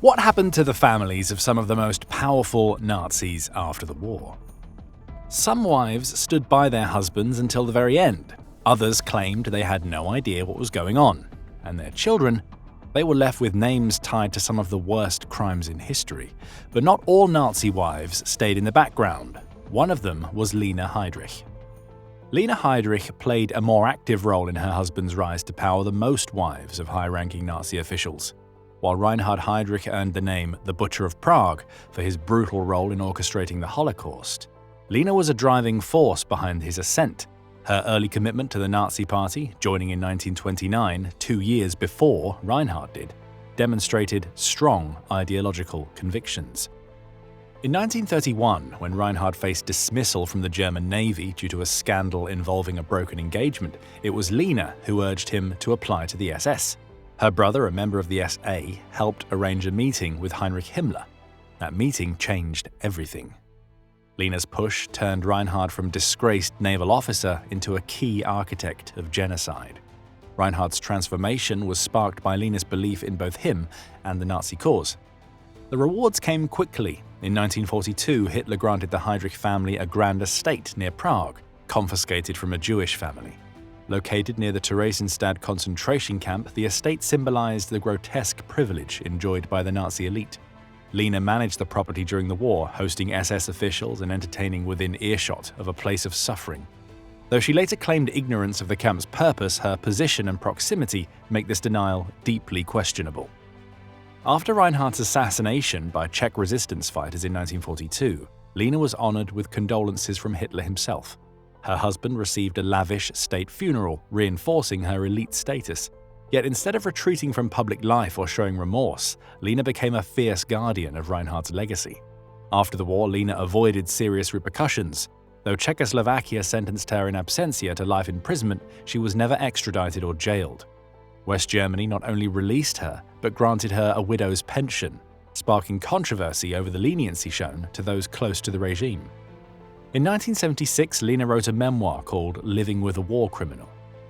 What happened to the families of some of the most powerful Nazis after the war? Some wives stood by their husbands until the very end. Others claimed they had no idea what was going on. And their children, they were left with names tied to some of the worst crimes in history. But not all Nazi wives stayed in the background. One of them was Lina Heydrich. Lina Heydrich played a more active role in her husband's rise to power than most wives of high-ranking Nazi officials. While Reinhard Heydrich earned the name the Butcher of Prague for his brutal role in orchestrating the Holocaust, Lina was a driving force behind his ascent. Her early commitment to the Nazi Party, joining in 1929, 2 years before Reinhard did, demonstrated strong ideological convictions. In 1931, when Reinhard faced dismissal from the German Navy due to a scandal involving a broken engagement, it was Lina who urged him to apply to the SS. Her brother, a member of the SA, helped arrange a meeting with Heinrich Himmler. That meeting changed everything. Lina's push turned Reinhard from disgraced naval officer into a key architect of genocide. Reinhard's transformation was sparked by Lina's belief in both him and the Nazi cause. The rewards came quickly. In 1942, Hitler granted the Heydrich family a grand estate near Prague, confiscated from a Jewish family. Located near the Theresienstadt concentration camp, the estate symbolized the grotesque privilege enjoyed by the Nazi elite. Lina managed the property during the war, hosting SS officials and entertaining within earshot of a place of suffering. Though she later claimed ignorance of the camp's purpose, her position and proximity make this denial deeply questionable. After Reinhardt's assassination by Czech resistance fighters in 1942, Lina was honored with condolences from Hitler himself. Her husband received a lavish state funeral, reinforcing her elite status. Yet instead of retreating from public life or showing remorse, Lina became a fierce guardian of Reinhardt's legacy. After the war, Lina avoided serious repercussions. Though Czechoslovakia sentenced her in absentia to life imprisonment, she was never extradited or jailed. West Germany not only released her, but granted her a widow's pension, sparking controversy over the leniency shown to those close to the regime. In 1976, Lina wrote a memoir called Living with a War Criminal.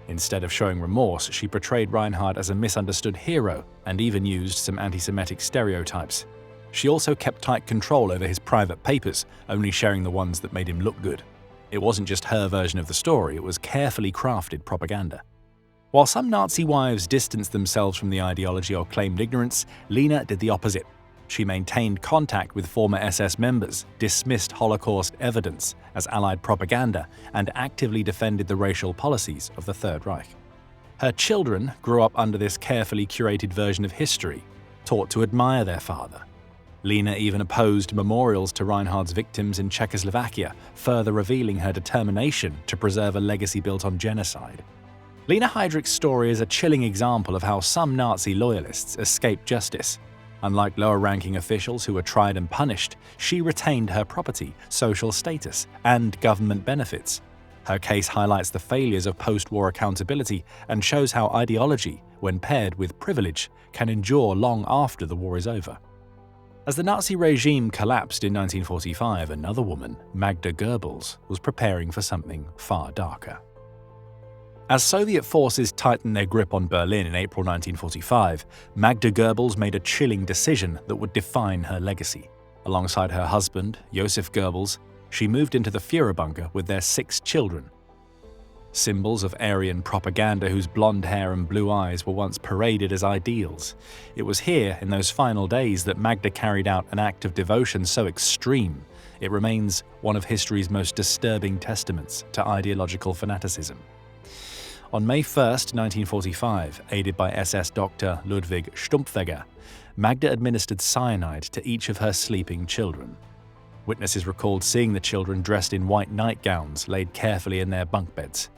Instead of showing remorse, she portrayed Reinhard as a misunderstood hero and even used some anti-Semitic stereotypes. She also kept tight control over his private papers, only sharing the ones that made him look good. It wasn't just her version of the story, it was carefully crafted propaganda. While some Nazi wives distanced themselves from the ideology or claimed ignorance, Lina did the opposite. She maintained contact with former SS members, dismissed Holocaust evidence as Allied propaganda, and actively defended the racial policies of the Third Reich. Her children grew up under this carefully curated version of history, taught to admire their father. Lina even opposed memorials to Reinhardt's victims in Czechoslovakia, further revealing her determination to preserve a legacy built on genocide. Lina Heydrich's story is a chilling example of how some Nazi loyalists escaped justice. Unlike lower-ranking officials who were tried and punished, she retained her property, social status, and government benefits. Her case highlights the failures of post-war accountability and shows how ideology, when paired with privilege, can endure long after the war is over. As the Nazi regime collapsed in 1945, another woman, Magda Goebbels, was preparing for something far darker. As Soviet forces tightened their grip on Berlin in April 1945, Magda Goebbels made a chilling decision that would define her legacy. Alongside her husband, Josef Goebbels, she moved into the Führer bunker with their 6 children. Symbols of Aryan propaganda whose blonde hair and blue eyes were once paraded as ideals. It was here, in those final days, that Magda carried out an act of devotion so extreme, it remains one of history's most disturbing testaments to ideological fanaticism. On May 1, 1945, aided by SS Dr. Ludwig Stumpfegger, Magda administered cyanide to each of her sleeping children. Witnesses recalled seeing the children dressed in white nightgowns laid carefully in their bunk beds.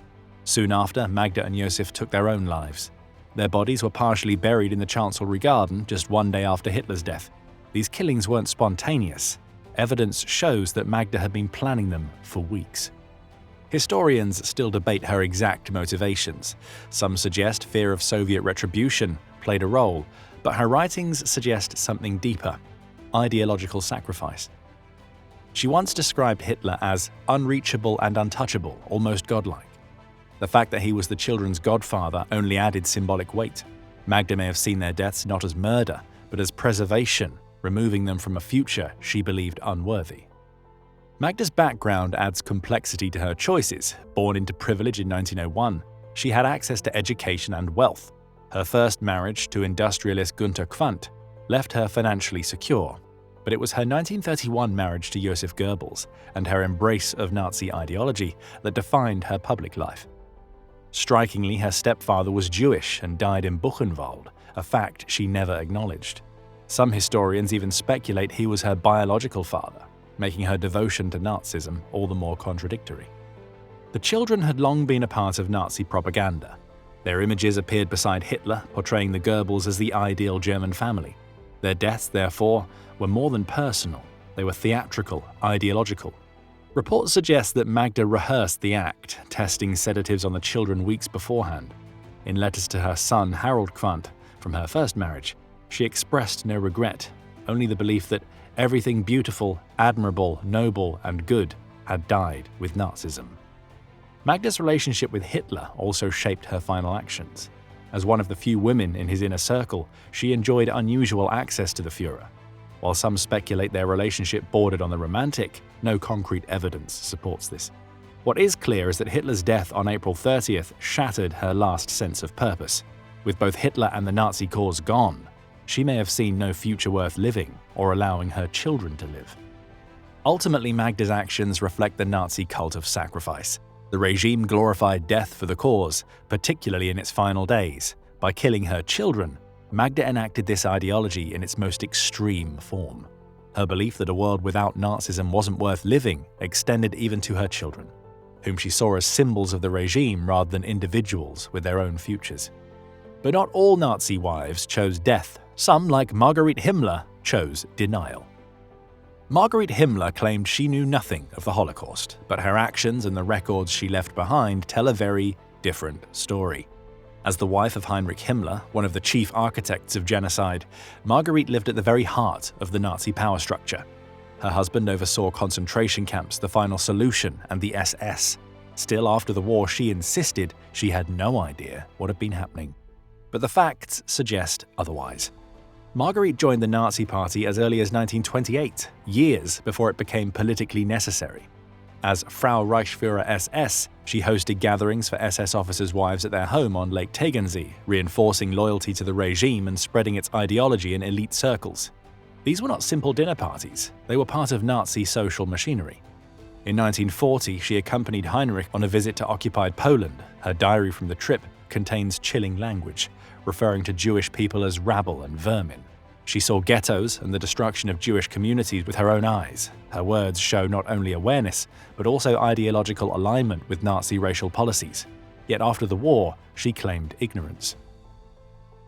Soon after, Magda and Josef took their own lives. Their bodies were partially buried in the Chancellery Garden just 1 day after Hitler's death. These killings weren't spontaneous. Evidence shows that Magda had been planning them for weeks. Historians still debate her exact motivations. Some suggest fear of Soviet retribution played a role, but her writings suggest something deeper: ideological sacrifice. She once described Hitler as unreachable and untouchable, almost godlike. The fact that he was the children's godfather only added symbolic weight. Magda may have seen their deaths not as murder, but as preservation, removing them from a future she believed unworthy. Magda's background adds complexity to her choices. Born into privilege in 1901, she had access to education and wealth. Her first marriage to industrialist Günter Quandt left her financially secure, but it was her 1931 marriage to Josef Goebbels and her embrace of Nazi ideology that defined her public life. Strikingly, her stepfather was Jewish and died in Buchenwald, a fact she never acknowledged. Some historians even speculate he was her biological father, making her devotion to Nazism all the more contradictory. The children had long been a part of Nazi propaganda. Their images appeared beside Hitler, portraying the Goebbels as the ideal German family. Their deaths, therefore, were more than personal. They were theatrical, ideological. Reports suggest that Magda rehearsed the act, testing sedatives on the children weeks beforehand. In letters to her son Harold Quandt from her first marriage, she expressed no regret, only the belief that everything beautiful, admirable, noble, and good had died with Nazism. Magda's relationship with Hitler also shaped her final actions. As one of the few women in his inner circle, she enjoyed unusual access to the Führer. While some speculate their relationship bordered on the romantic, no concrete evidence supports this. What is clear is that Hitler's death on April 30th shattered her last sense of purpose. With both Hitler and the Nazi cause gone, she may have seen no future worth living or allowing her children to live. Ultimately, Magda's actions reflect the Nazi cult of sacrifice. The regime glorified death for the cause, particularly in its final days. By killing her children, Magda enacted this ideology in its most extreme form. Her belief that a world without Nazism wasn't worth living extended even to her children, whom she saw as symbols of the regime rather than individuals with their own futures. But not all Nazi wives chose death. Some, like Margarete Himmler, chose denial. Margarete Himmler claimed she knew nothing of the Holocaust, but her actions and the records she left behind tell a very different story. As the wife of Heinrich Himmler, one of the chief architects of genocide, Margarete lived at the very heart of the Nazi power structure. Her husband oversaw concentration camps, the final solution, and the SS. Still, after the war, she insisted she had no idea what had been happening. But the facts suggest otherwise. Margarete joined the Nazi Party as early as 1928, years before it became politically necessary. As Frau Reichsführer SS, she hosted gatherings for SS officers' wives at their home on Lake Tegernsee, reinforcing loyalty to the regime and spreading its ideology in elite circles. These were not simple dinner parties, they were part of Nazi social machinery. In 1940, she accompanied Heinrich on a visit to occupied Poland. Her diary from the trip contains chilling language, referring to Jewish people as rabble and vermin. She saw ghettos and the destruction of Jewish communities with her own eyes. Her words show not only awareness, but also ideological alignment with Nazi racial policies. Yet after the war, she claimed ignorance.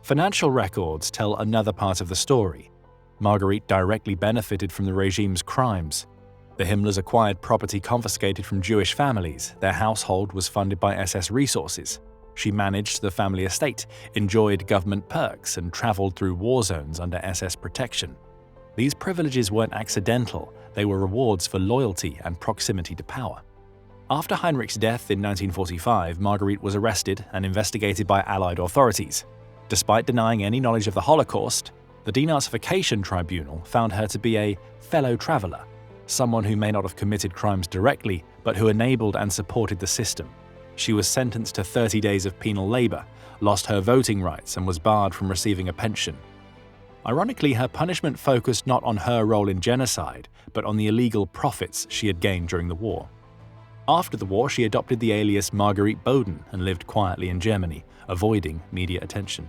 Financial records tell another part of the story. Margarete directly benefited from the regime's crimes. The Himmlers acquired property confiscated from Jewish families. Their household was funded by SS resources. She managed the family estate, enjoyed government perks, and traveled through war zones under SS protection. These privileges weren't accidental, they were rewards for loyalty and proximity to power. After Heinrich's death in 1945, Margarete was arrested and investigated by Allied authorities. Despite denying any knowledge of the Holocaust, the Denazification Tribunal found her to be a fellow traveler, someone who may not have committed crimes directly, but who enabled and supported the system. She was sentenced to 30 days of penal labor, lost her voting rights, and was barred from receiving a pension. Ironically, her punishment focused not on her role in genocide, but on the illegal profits she had gained during the war. After the war, she adopted the alias Margarete Boden and lived quietly in Germany, avoiding media attention.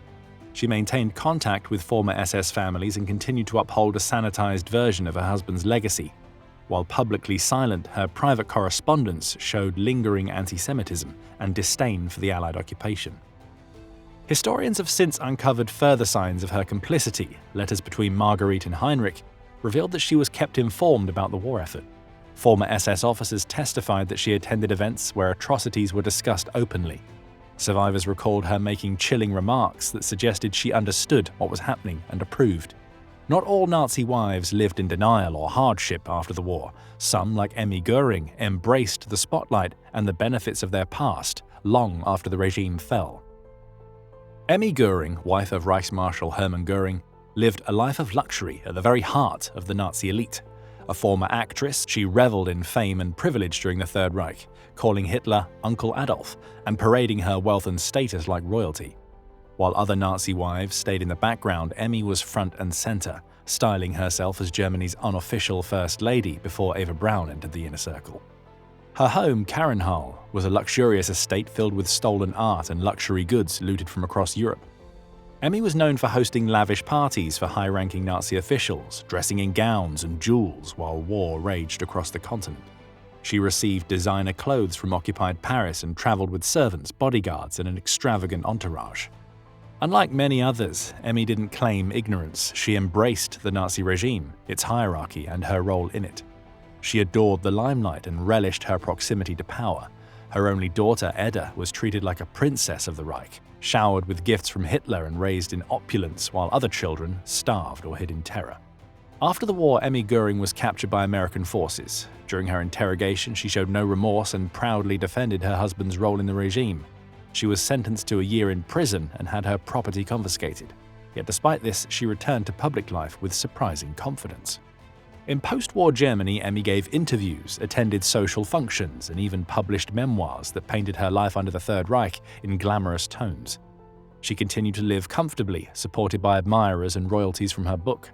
She maintained contact with former SS families and continued to uphold a sanitized version of her husband's legacy. While publicly silent, her private correspondence showed lingering anti-Semitism and disdain for the Allied occupation. Historians have since uncovered further signs of her complicity. Letters between Margarete and Heinrich revealed that she was kept informed about the war effort. Former SS officers testified that she attended events where atrocities were discussed openly. Survivors recalled her making chilling remarks that suggested she understood what was happening and approved. Not all Nazi wives lived in denial or hardship after the war. Some, like Emmy Göring, embraced the spotlight and the benefits of their past long after the regime fell. Emmy Göring, wife of Reichsmarshal Hermann Göring, lived a life of luxury at the very heart of the Nazi elite. A former actress, she reveled in fame and privilege during the Third Reich, calling Hitler Uncle Adolf and parading her wealth and status like royalty. While other Nazi wives stayed in the background, Emmy was front and center, styling herself as Germany's unofficial First Lady before Eva Braun entered the inner circle. Her home, Karenhall, was a luxurious estate filled with stolen art and luxury goods looted from across Europe. Emmy was known for hosting lavish parties for high-ranking Nazi officials, dressing in gowns and jewels while war raged across the continent. She received designer clothes from occupied Paris and traveled with servants, bodyguards, and an extravagant entourage. Unlike many others, Emmy didn't claim ignorance. She embraced the Nazi regime, its hierarchy, and her role in it. She adored the limelight and relished her proximity to power. Her only daughter, Edda, was treated like a princess of the Reich, showered with gifts from Hitler and raised in opulence, while other children starved or hid in terror. After the war, Emmy Göring was captured by American forces. During her interrogation, she showed no remorse and proudly defended her husband's role in the regime. She was sentenced to a year in prison and had her property confiscated. Yet despite this, she returned to public life with surprising confidence. In post-war Germany, Emmy gave interviews, attended social functions, and even published memoirs that painted her life under the Third Reich in glamorous tones. She continued to live comfortably, supported by admirers and royalties from her book.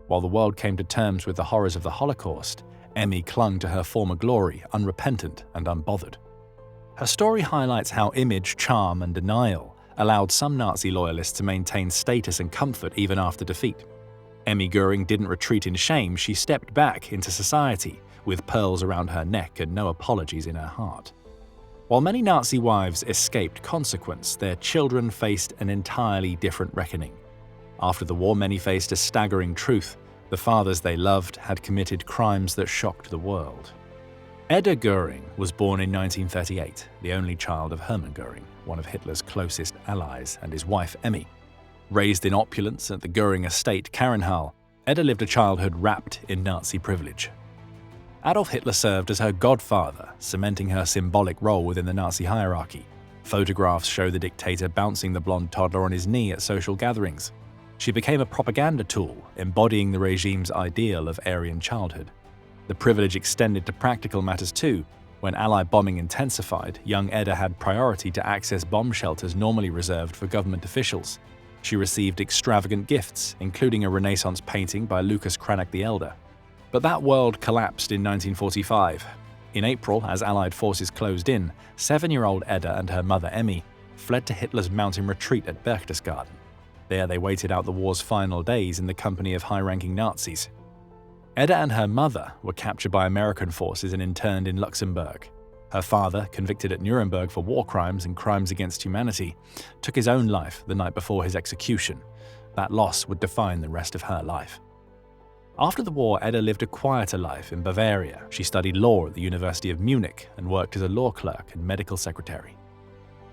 While the world came to terms with the horrors of the Holocaust, Emmy clung to her former glory, unrepentant and unbothered. Her story highlights how image, charm, and denial allowed some Nazi loyalists to maintain status and comfort even after defeat. Emmy Göring didn't retreat in shame, she stepped back into society, with pearls around her neck and no apologies in her heart. While many Nazi wives escaped consequence, their children faced an entirely different reckoning. After the war, many faced a staggering truth: the fathers they loved had committed crimes that shocked the world. Edda Göring was born in 1938, the only child of Hermann Göring, one of Hitler's closest allies, and his wife Emmy. Raised in opulence at the Göring estate Karenhall, Edda lived a childhood wrapped in Nazi privilege. Adolf Hitler served as her godfather, cementing her symbolic role within the Nazi hierarchy. Photographs show the dictator bouncing the blonde toddler on his knee at social gatherings. She became a propaganda tool, embodying the regime's ideal of Aryan childhood. The privilege extended to practical matters too. When Allied bombing intensified, young Edda had priority to access bomb shelters normally reserved for government officials. She received extravagant gifts, including a Renaissance painting by Lucas Cranach the Elder. But that world collapsed in 1945. In April, as Allied forces closed in, 7-year-old Edda and her mother Emmy fled to Hitler's mountain retreat at Berchtesgaden. There they waited out the war's final days in the company of high-ranking Nazis. Edda and her mother were captured by American forces and interned in Luxembourg. Her father, convicted at Nuremberg for war crimes and crimes against humanity, took his own life the night before his execution. That loss would define the rest of her life. After the war, Edda lived a quieter life in Bavaria. She studied law at the University of Munich and worked as a law clerk and medical secretary.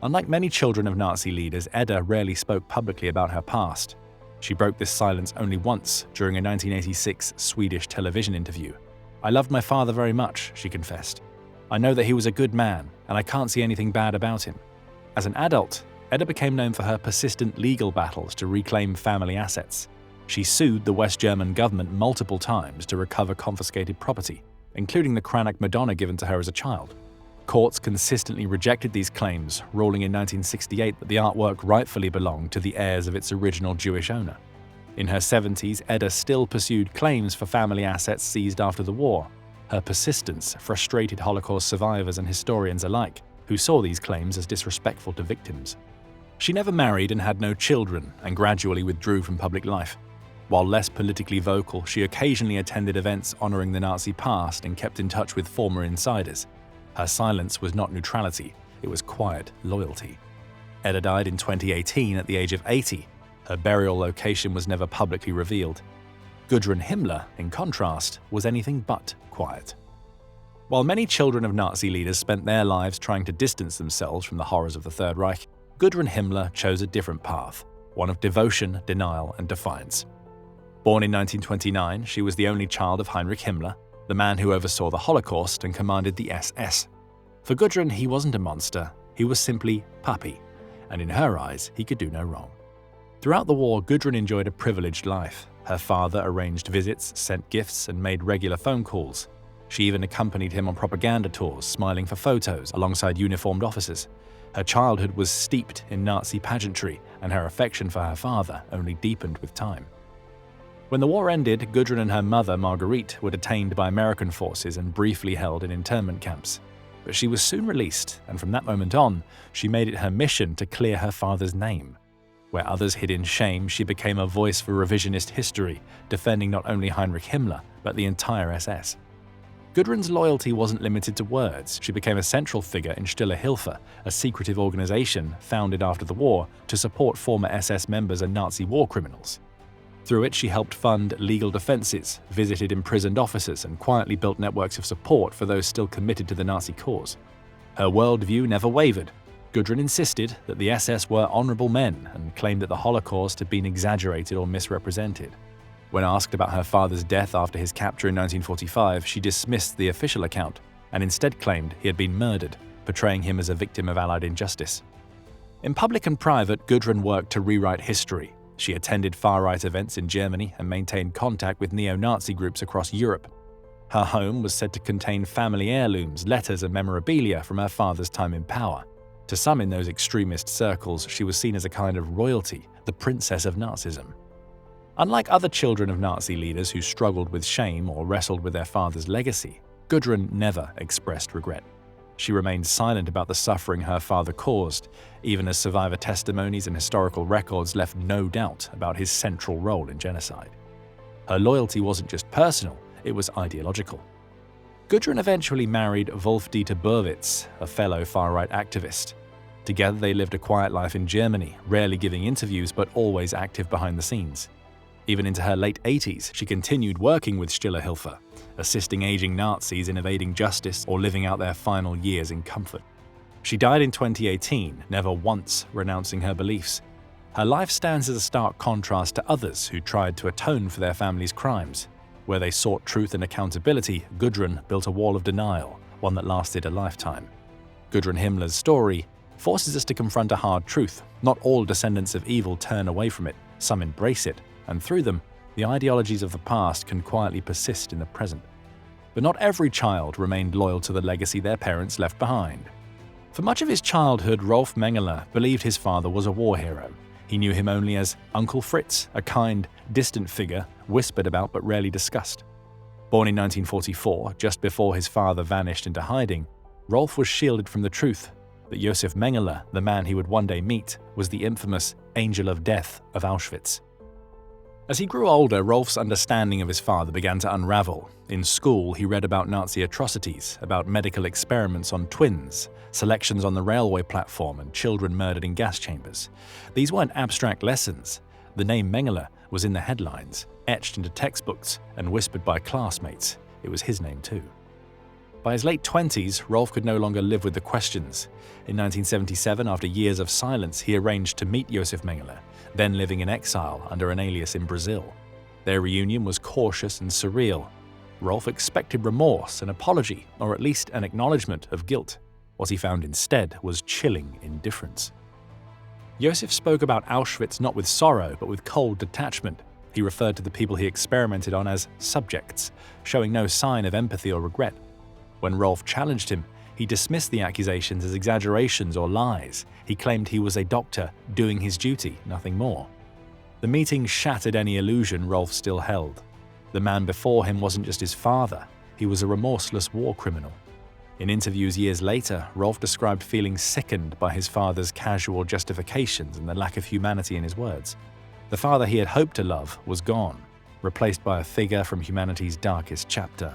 Unlike many children of Nazi leaders, Edda rarely spoke publicly about her past. She broke this silence only once during a 1986 Swedish television interview. "I loved my father very much," she confessed. "I know that he was a good man, and I can't see anything bad about him." As an adult, Edda became known for her persistent legal battles to reclaim family assets. She sued the West German government multiple times to recover confiscated property, including the Cranach Madonna given to her as a child. Courts consistently rejected these claims, ruling in 1968 that the artwork rightfully belonged to the heirs of its original Jewish owner. In her 70s, Edda still pursued claims for family assets seized after the war. Her persistence frustrated Holocaust survivors and historians alike, who saw these claims as disrespectful to victims. She never married and had no children, and gradually withdrew from public life. While less politically vocal, she occasionally attended events honoring the Nazi past and kept in touch with former insiders. Her silence was not neutrality, it was quiet loyalty. Edda died in 2018 at the age of 80. Her burial location was never publicly revealed. Gudrun Himmler, in contrast, was anything but quiet. While many children of Nazi leaders spent their lives trying to distance themselves from the horrors of the Third Reich, Gudrun Himmler chose a different path, one of devotion, denial, and defiance. Born in 1929, she was the only child of Heinrich Himmler, the man who oversaw the Holocaust and commanded the SS. For Gudrun, he wasn't a monster, he was simply Papi, and in her eyes, he could do no wrong. Throughout the war, Gudrun enjoyed a privileged life. Her father arranged visits, sent gifts, and made regular phone calls. She even accompanied him on propaganda tours, smiling for photos alongside uniformed officers. Her childhood was steeped in Nazi pageantry, and her affection for her father only deepened with time. When the war ended, Gudrun and her mother, Margarete, were detained by American forces and briefly held in internment camps. But she was soon released, and from that moment on, she made it her mission to clear her father's name. Where others hid in shame, she became a voice for revisionist history, defending not only Heinrich Himmler, but the entire SS. Gudrun's loyalty wasn't limited to words. She became a central figure in Stille Hilfe, a secretive organization founded after the war to support former SS members and Nazi war criminals. Through it, she helped fund legal defenses, visited imprisoned officers, and quietly built networks of support for those still committed to the Nazi cause. Her worldview never wavered. Gudrun insisted that the SS were honorable men and claimed that the Holocaust had been exaggerated or misrepresented. When asked about her father's death after his capture in 1945, she dismissed the official account and instead claimed he had been murdered, portraying him as a victim of Allied injustice. In public and private, Gudrun worked to rewrite history. She attended far-right events in Germany and maintained contact with neo-Nazi groups across Europe. Her home was said to contain family heirlooms, letters, and memorabilia from her father's time in power. To some in those extremist circles, she was seen as a kind of royalty, the princess of Nazism. Unlike other children of Nazi leaders who struggled with shame or wrestled with their father's legacy, Gudrun never expressed regret. She remained silent about the suffering her father caused, even as survivor testimonies and historical records left no doubt about his central role in genocide. Her loyalty wasn't just personal, it was ideological. Gudrun eventually married Wolf-Dieter Burwitz, a fellow far-right activist. Together they lived a quiet life in Germany, rarely giving interviews but always active behind the scenes. Even into her late 80s, she continued working with Stille Hilfe, assisting aging Nazis in evading justice or living out their final years in comfort. She died in 2018, never once renouncing her beliefs. Her life stands as a stark contrast to others who tried to atone for their family's crimes. Where they sought truth and accountability, Gudrun built a wall of denial, one that lasted a lifetime. Gudrun Himmler's story forces us to confront a hard truth. Not all descendants of evil turn away from it, some embrace it, and through them, the ideologies of the past can quietly persist in the present. But not every child remained loyal to the legacy their parents left behind. For much of his childhood, Rolf Mengele believed his father was a war hero. He knew him only as Uncle Fritz, a kind, distant figure whispered about but rarely discussed. Born in 1944, just before his father vanished into hiding, Rolf was shielded from the truth that Josef Mengele, the man he would one day meet, was the infamous Angel of Death of Auschwitz. As he grew older, Rolf's understanding of his father began to unravel. In school, he read about Nazi atrocities, about medical experiments on twins, selections on the railway platform, and children murdered in gas chambers. These weren't abstract lessons. The name Mengele was in the headlines, etched into textbooks, and whispered by classmates. It was his name too. By his late 20s, Rolf could no longer live with the questions. In 1977, after years of silence, he arranged to meet Josef Mengele, then living in exile under an alias in Brazil. Their reunion was cautious and surreal. Rolf expected remorse, an apology, or at least an acknowledgement of guilt. What he found instead was chilling indifference. Josef spoke about Auschwitz not with sorrow, but with cold detachment. He referred to the people he experimented on as subjects, showing no sign of empathy or regret. When Rolf challenged him, he dismissed the accusations as exaggerations or lies. He claimed he was a doctor doing his duty, nothing more. The meeting shattered any illusion Rolf still held. The man before him wasn't just his father, he was a remorseless war criminal. In interviews years later, Rolf described feeling sickened by his father's casual justifications and the lack of humanity in his words. The father he had hoped to love was gone, replaced by a figure from humanity's darkest chapter.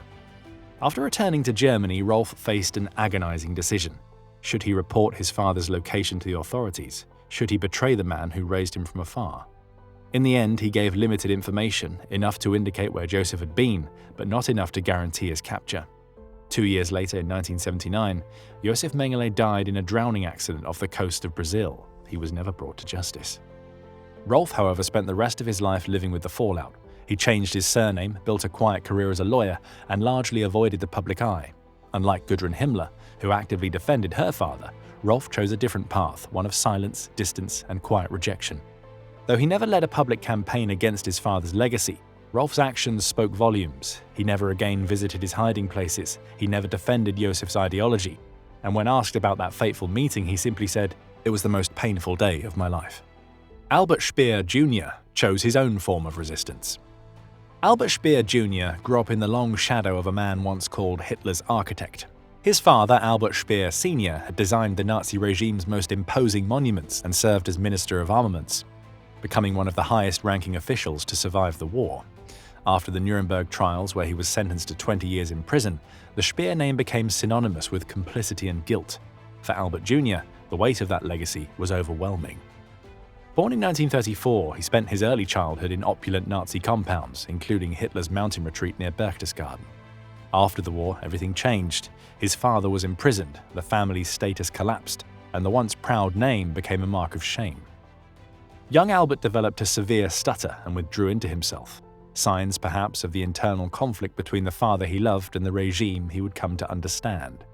After returning to Germany, Rolf faced an agonizing decision. Should he report his father's location to the authorities? Should he betray the man who raised him from afar? In the end, he gave limited information, enough to indicate where Josef had been, but not enough to guarantee his capture. 2 years later, in 1979, Josef Mengele died in a drowning accident off the coast of Brazil. He was never brought to justice. Rolf, however, spent the rest of his life living with the fallout. He changed his surname, built a quiet career as a lawyer, and largely avoided the public eye. Unlike Gudrun Himmler, who actively defended her father, Rolf chose a different path, one of silence, distance, and quiet rejection. Though he never led a public campaign against his father's legacy, Rolf's actions spoke volumes. He never again visited his hiding places, he never defended Josef's ideology, and when asked about that fateful meeting, he simply said, "It was the most painful day of my life." Albert Speer Jr. chose his own form of resistance. Albert Speer Jr. grew up in the long shadow of a man once called Hitler's architect. His father, Albert Speer Sr., had designed the Nazi regime's most imposing monuments and served as Minister of Armaments, becoming one of the highest-ranking officials to survive the war. After the Nuremberg trials, where he was sentenced to 20 years in prison, the Speer name became synonymous with complicity and guilt. For Albert Jr., the weight of that legacy was overwhelming. Born in 1934, he spent his early childhood in opulent Nazi compounds, including Hitler's mountain retreat near Berchtesgaden. After the war, everything changed. His father was imprisoned, the family's status collapsed, and the once proud name became a mark of shame. Young Albert developed a severe stutter and withdrew into himself, signs perhaps of the internal conflict between the father he loved and the regime he would come to understand.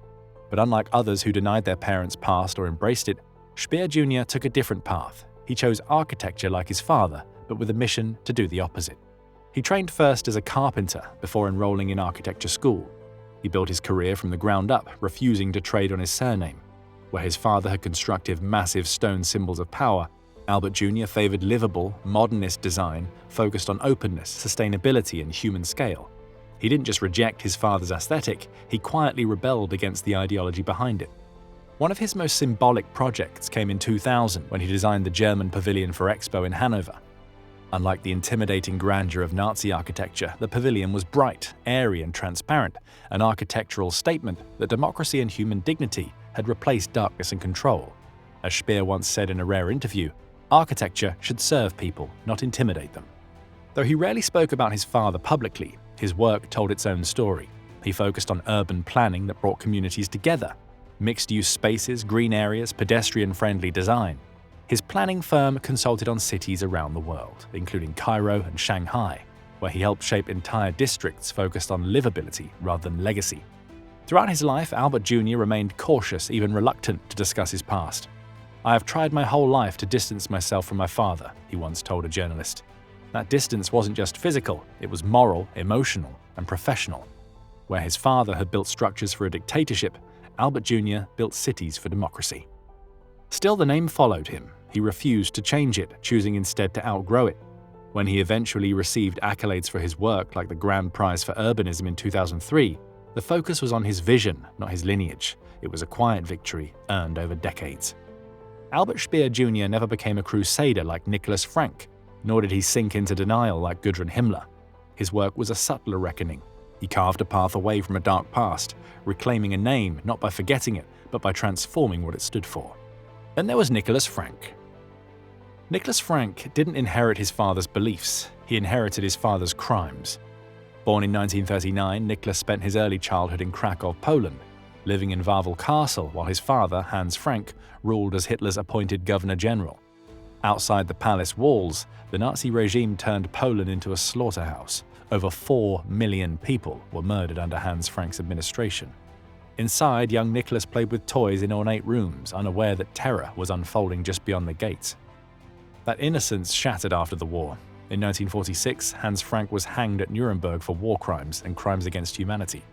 But unlike others who denied their parents' past or embraced it, Speer Jr. took a different path. He chose architecture like his father, but with a mission to do the opposite. He trained first as a carpenter before enrolling in architecture school. He built his career from the ground up, refusing to trade on his surname. Where his father had constructed massive stone symbols of power, Albert Jr. favored livable, modernist design focused on openness, sustainability, and human scale. He didn't just reject his father's aesthetic, he quietly rebelled against the ideology behind it. One of his most symbolic projects came in 2000 when he designed the German Pavilion for Expo in Hanover. Unlike the intimidating grandeur of Nazi architecture, the pavilion was bright, airy, and transparent, an architectural statement that democracy and human dignity had replaced darkness and control. As Speer once said in a rare interview, "Architecture should serve people, not intimidate them." Though he rarely spoke about his father publicly, his work told its own story. He focused on urban planning that brought communities together, mixed-use spaces, green areas, pedestrian-friendly design. His planning firm consulted on cities around the world, including Cairo and Shanghai, where he helped shape entire districts focused on livability rather than legacy. Throughout his life, Albert Jr. remained cautious, even reluctant to discuss his past. "I have tried my whole life to distance myself from my father," he once told a journalist. That distance wasn't just physical, it was moral, emotional, and professional. Where his father had built structures for a dictatorship, Albert Jr. built cities for democracy. Still, the name followed him. He refused to change it, choosing instead to outgrow it. When he eventually received accolades for his work, like the Grand Prize for Urbanism in 2003, the focus was on his vision, not his lineage. It was a quiet victory, earned over decades. Albert Speer Jr. never became a crusader like Niklas Frank, nor did he sink into denial like Gudrun Himmler. His work was a subtler reckoning. He carved a path away from a dark past, reclaiming a name not by forgetting it, but by transforming what it stood for. Then there was Niklas Frank. Niklas Frank didn't inherit his father's beliefs, he inherited his father's crimes. Born in 1939, Niklas spent his early childhood in Krakow, Poland, living in Wawel Castle while his father, Hans Frank, ruled as Hitler's appointed governor-general. Outside the palace walls, the Nazi regime turned Poland into a slaughterhouse. Over 4 million people were murdered under Hans Frank's administration. Inside, young Niklas played with toys in ornate rooms, unaware that terror was unfolding just beyond the gates. That innocence shattered after the war. In 1946, Hans Frank was hanged at Nuremberg for war crimes and crimes against humanity.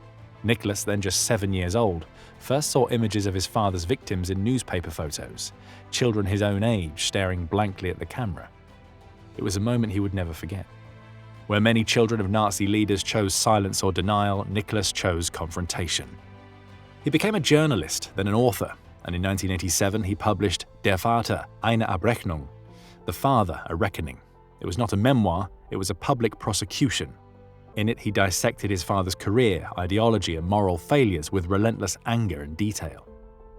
Niklas, then just 7 years old, first saw images of his father's victims in newspaper photos, children his own age staring blankly at the camera. It was a moment he would never forget. Where many children of Nazi leaders chose silence or denial, Niklas chose confrontation. He became a journalist, then an author, and in 1987 he published Der Vater, eine Abrechnung, The Father, a Reckoning. It was not a memoir, it was a public prosecution. In it, he dissected his father's career, ideology, and moral failures with relentless anger and detail.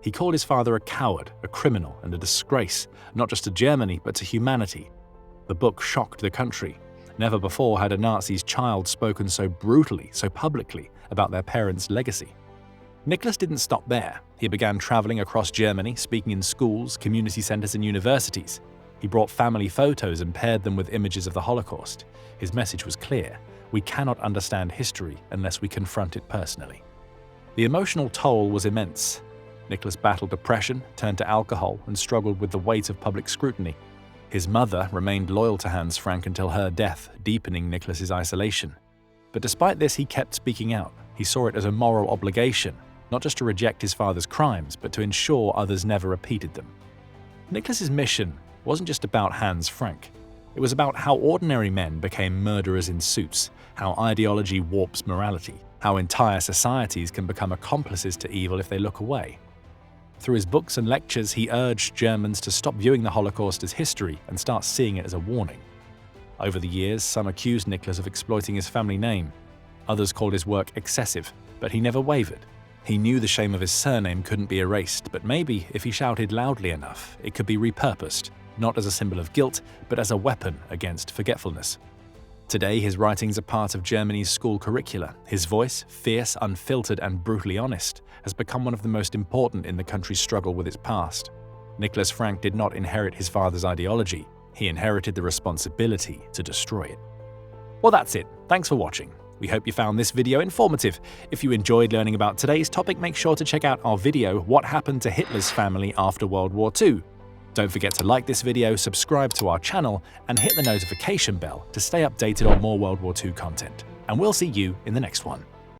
He called his father a coward, a criminal, and a disgrace, not just to Germany, but to humanity. The book shocked the country. Never before had a Nazi's child spoken so brutally, so publicly, about their parents' legacy. Niklas didn't stop there. He began traveling across Germany, speaking in schools, community centers, and universities. He brought family photos and paired them with images of the Holocaust. His message was clear. We cannot understand history unless we confront it personally. The emotional toll was immense. Niklas battled depression, turned to alcohol, and struggled with the weight of public scrutiny. His mother remained loyal to Hans Frank until her death, deepening Niklas's isolation. But despite this, he kept speaking out. He saw it as a moral obligation, not just to reject his father's crimes, but to ensure others never repeated them. Niklas's mission wasn't just about Hans Frank. It was about how ordinary men became murderers in suits, how ideology warps morality, how entire societies can become accomplices to evil if they look away. Through his books and lectures, he urged Germans to stop viewing the Holocaust as history and start seeing it as a warning. Over the years, some accused Niklas of exploiting his family name. Others called his work excessive, but he never wavered. He knew the shame of his surname couldn't be erased, but maybe if he shouted loudly enough, it could be repurposed, not as a symbol of guilt, but as a weapon against forgetfulness. Today, his writings are part of Germany's school curricula. His voice, fierce, unfiltered, and brutally honest, has become one of the most important in the country's struggle with its past. Niklas Frank did not inherit his father's ideology. He inherited the responsibility to destroy it. Well, that's it. Thanks for watching. We hope you found this video informative. If you enjoyed learning about today's topic, make sure to check out our video, What Happened to Hitler's Family After World War II. Don't forget to like this video, subscribe to our channel, and hit the notification bell to stay updated on more World War II content. And we'll see you in the next one.